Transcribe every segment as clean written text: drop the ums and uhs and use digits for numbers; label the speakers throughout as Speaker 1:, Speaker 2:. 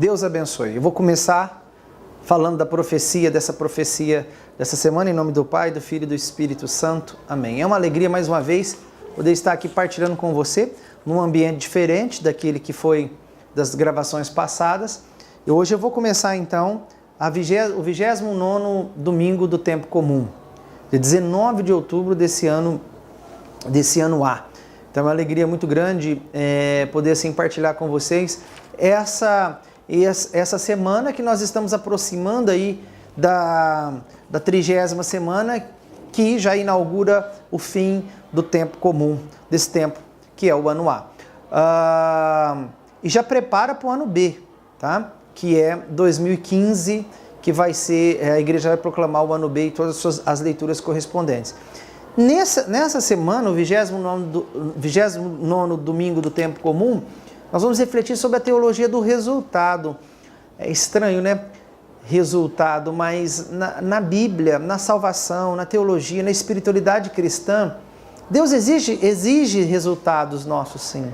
Speaker 1: Deus abençoe. Eu vou começar falando dessa profecia dessa semana, em nome do Pai, do Filho e do Espírito Santo. Amém. É uma alegria, mais uma vez, poder estar aqui partilhando com você, num ambiente diferente daquele que foi das gravações passadas. E hoje eu vou começar, então, o 29º domingo do tempo comum, de 19 de outubro desse ano A. Então é uma alegria muito grande poder assim partilhar com vocês essa semana que nós estamos aproximando aí da 30ª semana, que já inaugura o fim do tempo comum, desse tempo que é o ano A. E já prepara para o ano B, tá? Que é 2015, que vai ser, a igreja vai proclamar o ano B e todas as leituras correspondentes. Nessa semana, o 29º domingo do tempo comum, nós vamos refletir sobre a teologia do resultado. É estranho, né? Resultado, mas na Bíblia, na salvação, na teologia, na espiritualidade cristã, Deus exige resultados nossos, sim.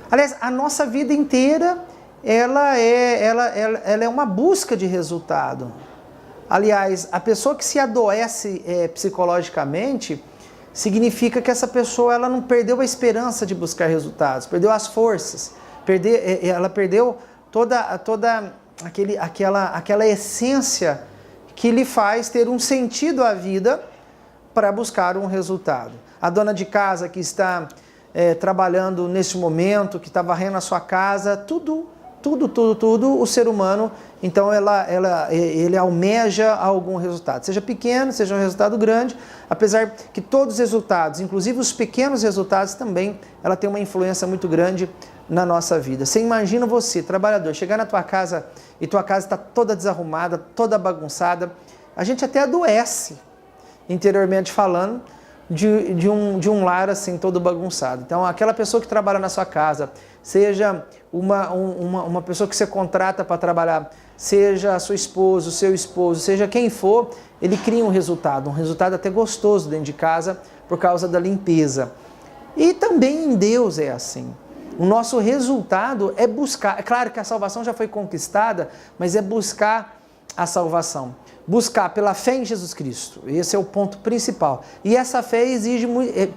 Speaker 1: Aliás, a nossa vida inteira, ela é uma busca de resultado. Aliás, a pessoa que se adoece psicologicamente, significa que essa pessoa ela não perdeu a esperança de buscar resultados, perdeu as forças, ela perdeu toda aquela essência que lhe faz ter um sentido à vida para buscar um resultado. A dona de casa que está trabalhando nesse momento, que está varrendo a sua casa, tudo, o ser humano, então ele almeja algum resultado, seja pequeno, seja um resultado grande, apesar que todos os resultados, inclusive os pequenos resultados também, ela tem uma influência muito grande na nossa vida. Você imagina você, trabalhador, chegar na tua casa e tua casa está toda desarrumada, toda bagunçada, a gente até adoece, interiormente falando, de um lar assim todo bagunçado. Então aquela pessoa que trabalha na sua casa, seja uma pessoa que você contrata para trabalhar, seja a sua esposa, o seu esposo, seja quem for, ele cria um resultado até gostoso dentro de casa por causa da limpeza. E também em Deus é assim. O nosso resultado é buscar, é claro que a salvação já foi conquistada, mas é buscar a salvação. Buscar pela fé em Jesus Cristo. Esse é o ponto principal. E essa fé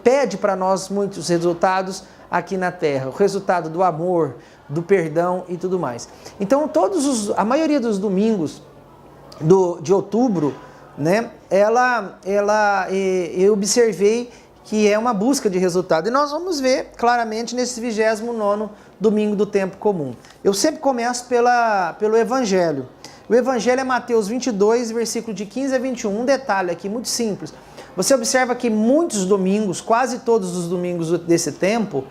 Speaker 1: pede para nós muitos resultados aqui na terra. O resultado do amor, do perdão e tudo mais. Então, a maioria dos domingos de outubro, né, eu observei que é uma busca de resultado. E nós vamos ver claramente nesse 29º domingo do tempo comum. Eu sempre começo pelo Evangelho. O Evangelho é Mateus 22, versículo de 15 a 21. Um detalhe aqui, muito simples. Você observa que muitos domingos, quase todos os domingos desse tempo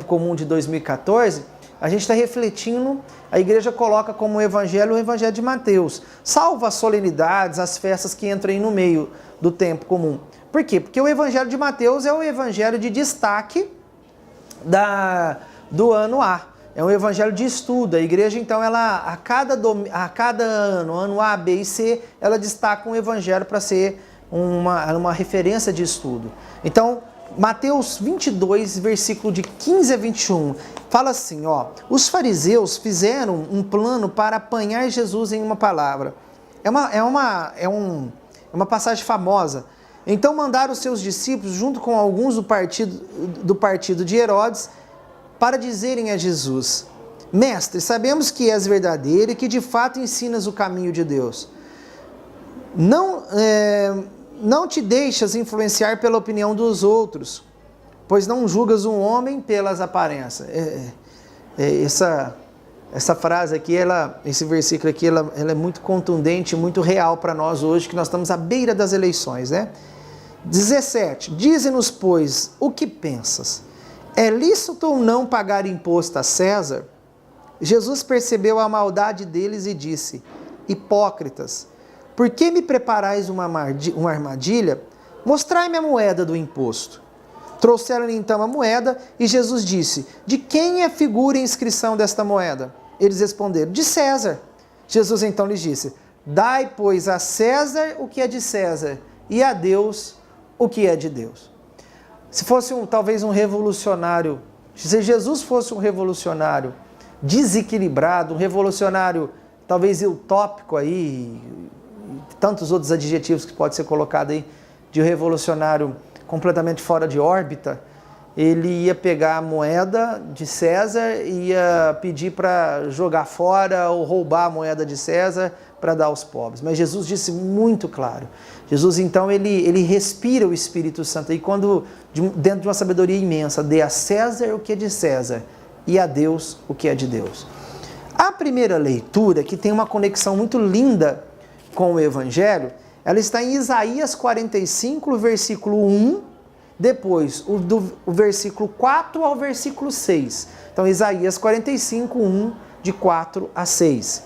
Speaker 1: comum de 2014, a gente está refletindo, a igreja coloca como Evangelho o Evangelho de Mateus. Salvo as solenidades, as festas que entram aí no meio do tempo comum. Por quê? Porque o Evangelho de Mateus é o Evangelho de destaque do ano A. É um evangelho de estudo. A igreja, então, a cada ano A, B e C, ela destaca um evangelho para ser uma referência de estudo. Então, Mateus 22, versículo de 15 a 21, fala assim, os fariseus fizeram um plano para apanhar Jesus em uma palavra. É uma passagem famosa. Então, mandaram os seus discípulos, junto com alguns do partido de Herodes, para dizerem a Jesus: Mestre, sabemos que és verdadeiro e que de fato ensinas o caminho de Deus. Não te deixas influenciar pela opinião dos outros, pois não julgas um homem pelas aparências. Essa frase aqui, esse versículo aqui, ela é muito contundente, muito real para nós hoje, que nós estamos à beira das eleições, né? 17. Dize-nos, pois, o que pensas? É lícito ou não pagar imposto a César? Jesus percebeu a maldade deles e disse: Hipócritas, por que me preparais uma armadilha? Mostrai-me a moeda do imposto. Trouxeram-lhe então a moeda e Jesus disse: De quem é a figura e inscrição desta moeda? Eles responderam: De César. Jesus então lhes disse: Dai, pois, a César o que é de César e a Deus o que é de Deus. Se fosse talvez um revolucionário, se Jesus fosse um revolucionário desequilibrado, um revolucionário talvez utópico aí, tantos outros adjetivos que pode ser colocado aí, de um revolucionário completamente fora de órbita. Ele ia pegar a moeda de César e ia pedir para jogar fora ou roubar a moeda de César para dar aos pobres. Mas Jesus disse muito claro. Jesus, então, ele respira o Espírito Santo. E quando, dentro de uma sabedoria imensa, dê a César o que é de César e a Deus o que é de Deus. A primeira leitura, que tem uma conexão muito linda com o Evangelho, ela está em Isaías 45, versículo 1, depois o versículo 4 ao versículo 6. Então, Isaías 45, 1, de 4 a 6.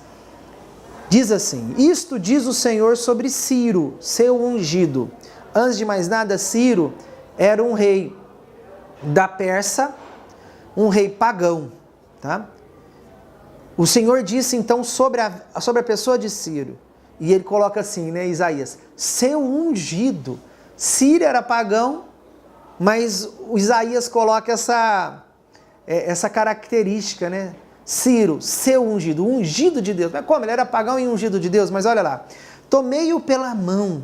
Speaker 1: Diz assim: isto diz o Senhor sobre Ciro, seu ungido. Antes de mais nada, Ciro era um rei da Pérsia, um rei pagão. Tá? O Senhor disse então sobre a pessoa de Ciro, e ele coloca assim, né, Isaías, seu ungido. Ciro era pagão, mas o Isaías coloca essa característica, né? Ciro, seu ungido, ungido de Deus. Mas como? Ele era pagão e ungido de Deus, mas olha lá. Tomei-o pela mão.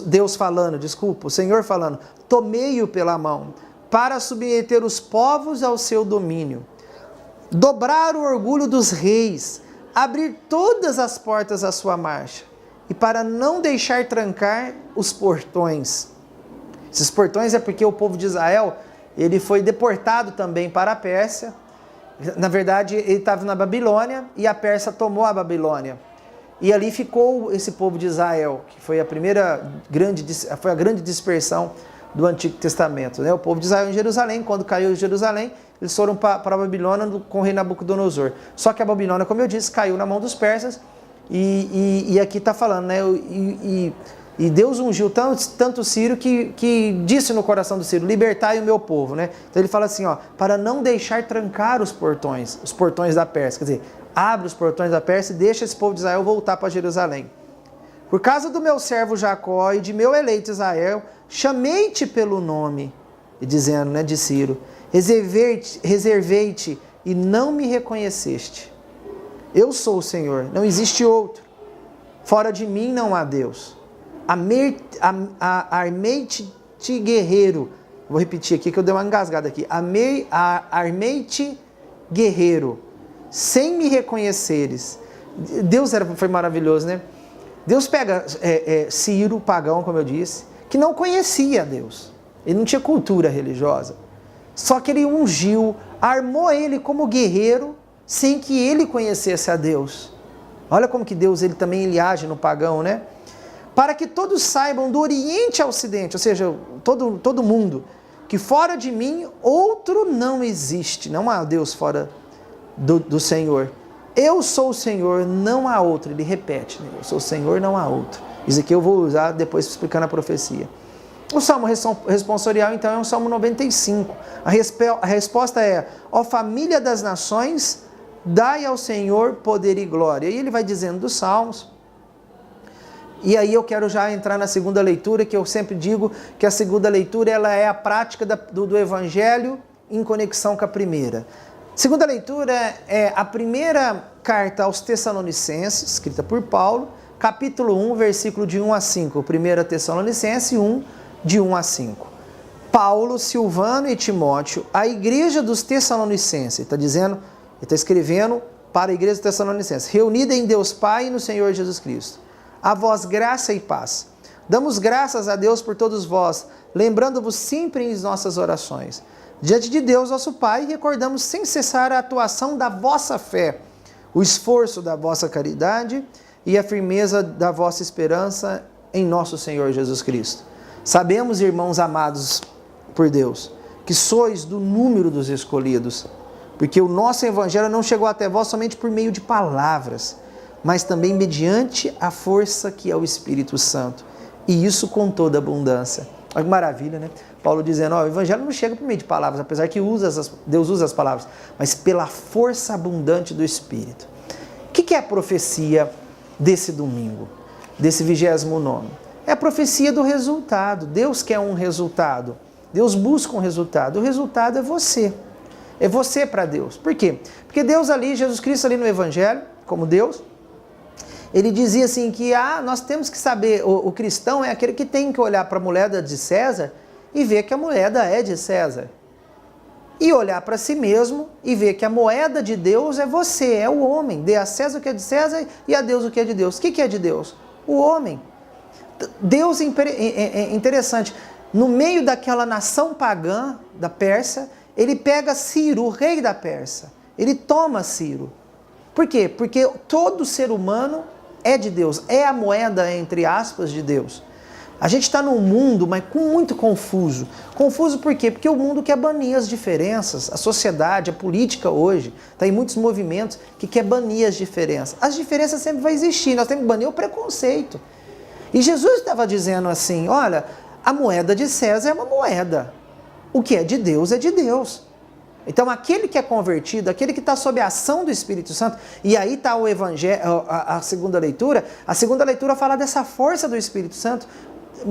Speaker 1: Deus falando, desculpa, o Senhor falando. Tomei-o pela mão para submeter os povos ao seu domínio. Dobrar o orgulho dos reis. Abrir todas as portas à sua marcha. E para não deixar trancar os portões. Esses portões é porque o povo de Israel, ele foi deportado também para a Pérsia. Na verdade, ele estava na Babilônia e a Pérsia tomou a Babilônia. E ali ficou esse povo de Israel, que foi a grande dispersão do Antigo Testamento. Né? O povo de Israel em Jerusalém, quando caiu Jerusalém, eles foram para a Babilônia com o rei Nabucodonosor. Só que a Babilônia, como eu disse, caiu na mão dos persas. E aqui está falando, né? E Deus ungiu tanto Ciro que disse no coração do Ciro, libertai o meu povo, né? Então ele fala assim, ó, para não deixar trancar os portões da Pérsia. Quer dizer, abre os portões da Pérsia e deixa esse povo de Israel voltar para Jerusalém. Por causa do meu servo Jacó e de meu eleito Israel, chamei-te pelo nome, e dizendo, né, de Ciro, reservei-te e não me reconheceste. Eu sou o Senhor, não existe outro. Fora de mim não há Deus. Armei-te guerreiro. Vou repetir aqui que eu dei uma engasgada aqui. Armei-te guerreiro, sem me reconheceres. Deus foi maravilhoso, né? Deus pega Ciro, pagão, como eu disse, que não conhecia Deus. Ele não tinha cultura religiosa. Só que ele ungiu, armou ele como guerreiro, sem que ele conhecesse a Deus. Olha como que Deus ele age no pagão, né? Para que todos saibam do Oriente ao Ocidente, ou seja, todo mundo, que fora de mim outro não existe, não há Deus fora do Senhor. Eu sou o Senhor, não há outro. Ele repete, né? Eu sou o Senhor, não há outro. Isso aqui eu vou usar depois explicando a profecia. O Salmo responsorial, então, é um Salmo 95. A resposta é, ó família das nações, dai ao Senhor poder e glória. E ele vai dizendo dos Salmos. E aí eu quero já entrar na segunda leitura, que eu sempre digo que a segunda leitura ela é a prática do Evangelho em conexão com a primeira. Segunda leitura é a primeira carta aos Tessalonicenses, escrita por Paulo, capítulo 1, versículo de 1 a 5. 1 Tessalonicenses 1, de 1 a 5. Paulo, Silvano e Timóteo, a igreja dos Tessalonicenses, ele está escrevendo para a igreja dos Tessalonicenses, reunida em Deus Pai e no Senhor Jesus Cristo. A vós graça e paz. Damos graças a Deus por todos vós, lembrando-vos sempre em nossas orações. Diante de Deus, nosso Pai, recordamos sem cessar a atuação da vossa fé, o esforço da vossa caridade e a firmeza da vossa esperança em nosso Senhor Jesus Cristo. Sabemos, irmãos amados por Deus, que sois do número dos escolhidos, porque o nosso evangelho não chegou até vós somente por meio de palavras, mas também mediante a força que é o Espírito Santo. E isso com toda abundância. Olha que maravilha, né? Paulo dizendo, o evangelho não chega por meio de palavras, apesar que Deus usa as palavras, mas pela força abundante do Espírito. O que é a profecia desse domingo, desse 29º? É a profecia do resultado. Deus quer um resultado. Deus busca um resultado. O resultado é você. É você para Deus. Por quê? Porque Deus ali, Jesus Cristo ali no Evangelho, como Deus, ele dizia assim que nós temos que saber, o cristão é aquele que tem que olhar para a moeda de César e ver que a moeda é de César. E olhar para si mesmo e ver que a moeda de Deus é você, é o homem. Dê a César o que é de César e a Deus o que é de Deus. O que é de Deus? O homem. Deus é interessante. No meio daquela nação pagã da Pérsia, ele pega Ciro, o rei da Pérsia. Ele toma Ciro. Por quê? Porque todo ser humano é de Deus, é a moeda, entre aspas, de Deus. A gente está num mundo, mas muito confuso. Confuso por quê? Porque o mundo quer banir as diferenças. A sociedade, a política hoje, está em muitos movimentos que quer banir as diferenças. As diferenças sempre vão existir, nós temos que banir o preconceito. E Jesus estava dizendo assim, olha, a moeda de César é uma moeda. O que é de Deus é de Deus. Então, aquele que é convertido, aquele que está sob a ação do Espírito Santo, e aí está o Evangelho, a segunda leitura fala dessa força do Espírito Santo,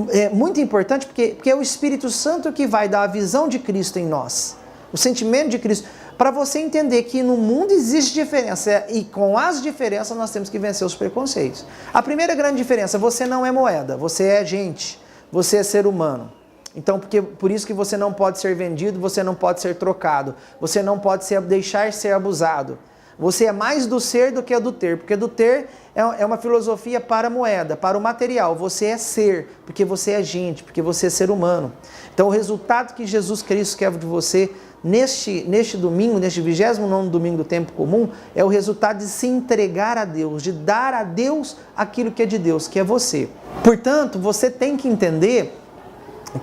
Speaker 1: é muito importante porque é o Espírito Santo que vai dar a visão de Cristo em nós, o sentimento de Cristo, para você entender que no mundo existe diferença, e com as diferenças nós temos que vencer os preconceitos. A primeira grande diferença, você não é moeda, você é gente, você é ser humano. Então, por isso que você não pode ser vendido, você não pode ser trocado, você não pode deixar ser abusado. Você é mais do ser do que do ter, porque do ter é uma filosofia para a moeda, para o material. Você é ser, porque você é gente, porque você é ser humano. Então, o resultado que Jesus Cristo quer de você neste domingo, neste 29º domingo do tempo comum, é o resultado de se entregar a Deus, de dar a Deus aquilo que é de Deus, que é você. Portanto, você tem que entender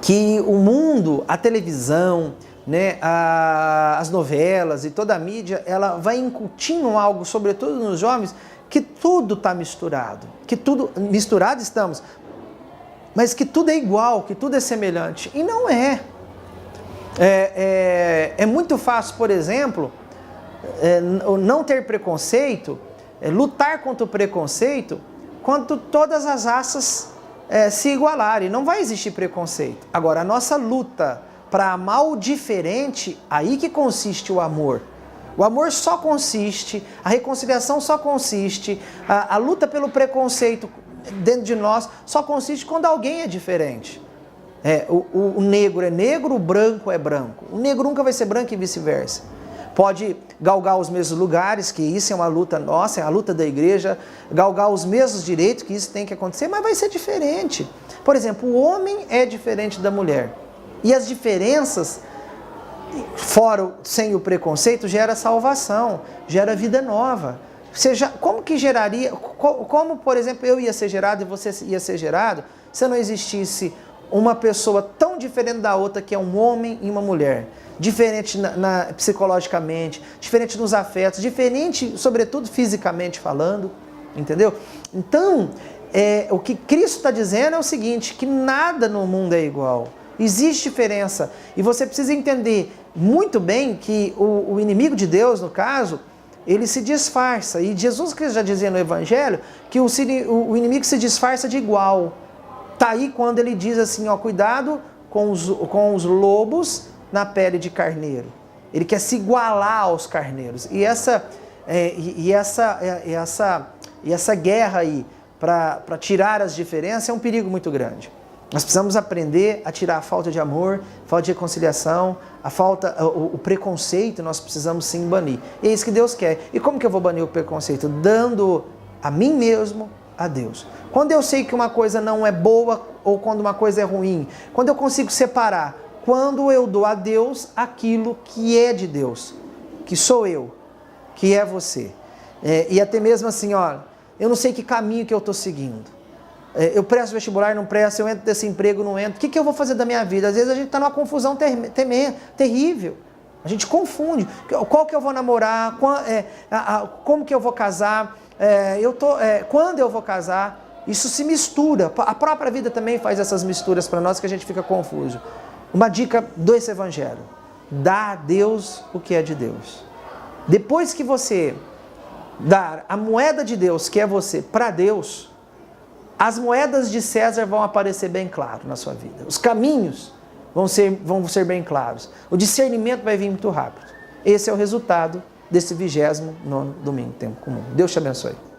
Speaker 1: que o mundo, a televisão, né, as novelas e toda a mídia, ela vai incutindo algo, sobretudo nos jovens, que tudo está misturado. Que tudo, misturado estamos, mas que tudo é igual, que tudo é semelhante. E não é. É muito fácil, por exemplo, não ter preconceito, lutar contra o preconceito, quando todas as raças se igualarem. Não vai existir preconceito. Agora, a nossa luta para amar o diferente, aí que consiste o amor. O amor só consiste, a reconciliação só consiste, a luta pelo preconceito dentro de nós só consiste quando alguém é diferente. O negro é negro, o branco é branco. O negro nunca vai ser branco e vice-versa. Pode galgar os mesmos lugares, que isso é uma luta nossa, é a luta da igreja, galgar os mesmos direitos, que isso tem que acontecer, mas vai ser diferente. Por exemplo, o homem é diferente da mulher. E as diferenças, sem o preconceito, gera salvação, gera vida nova. Como que geraria, como, por exemplo, eu ia ser gerado e você ia ser gerado, se não existisse uma pessoa tão diferente da outra, que é um homem e uma mulher. Diferente psicologicamente, diferente nos afetos, diferente, sobretudo, fisicamente falando, entendeu? Então, o que Cristo está dizendo é o seguinte, que nada no mundo é igual. Existe diferença. E você precisa entender muito bem que o inimigo de Deus, no caso, ele se disfarça. E Jesus Cristo já dizia no Evangelho que o inimigo se disfarça de igual. Está aí quando ele diz assim, cuidado com os lobos na pele de carneiro. Ele quer se igualar aos carneiros. E essa guerra aí para tirar as diferenças é um perigo muito grande. Nós precisamos aprender a tirar a falta de amor, a falta de reconciliação, o preconceito, nós precisamos sim banir. E é isso que Deus quer. E como que eu vou banir o preconceito? Dando a mim mesmo a Deus. Quando eu sei que uma coisa não é boa ou quando uma coisa é ruim, quando eu consigo separar, quando eu dou a Deus aquilo que é de Deus, que sou eu, que é você. E até mesmo assim, eu não sei que caminho que eu estou seguindo. Eu presto vestibular, não presto, eu entro desse emprego, não entro. O que eu vou fazer da minha vida? Às vezes a gente está numa confusão terrível. A gente confunde. Qual que eu vou namorar? Como que eu vou casar? Quando eu vou casar? Isso se mistura. A própria vida também faz essas misturas para nós que a gente fica confuso. Uma dica desse evangelho. Dá a Deus o que é de Deus. Depois que você dar a moeda de Deus, que é você, para Deus, as moedas de César vão aparecer bem claro na sua vida. Os caminhos vão ser bem claros. O discernimento vai vir muito rápido. Esse é o resultado desse 29º domingo, tempo comum. Deus te abençoe.